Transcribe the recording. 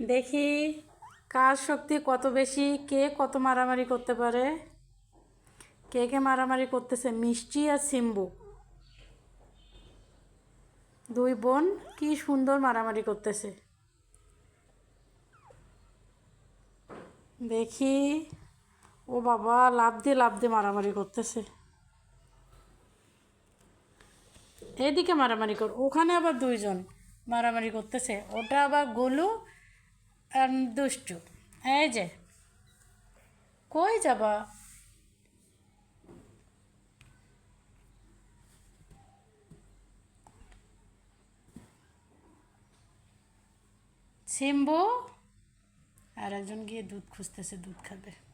দেখি কার শক্তি কত বেশি, কে কত মারামারি করতে পারে। কে কে মারামারি করতেছে, মিষ্টি আর সিম্বু দুই বোন কি সুন্দর মারামারি করতেছে। দেখি, ও বাবা, লাফ দিয়ে মারামারি করতেছে। এদিকে মারামারি কর, ওখানে আবার দুইজন মারামারি করতেছে, ওটা আবার গোলু আর দুষ্টু। এই যে, কই যাবা? সিম্বু আর একজন গিয়ে দুধ খুঁজতেছে, দুধ খাবে।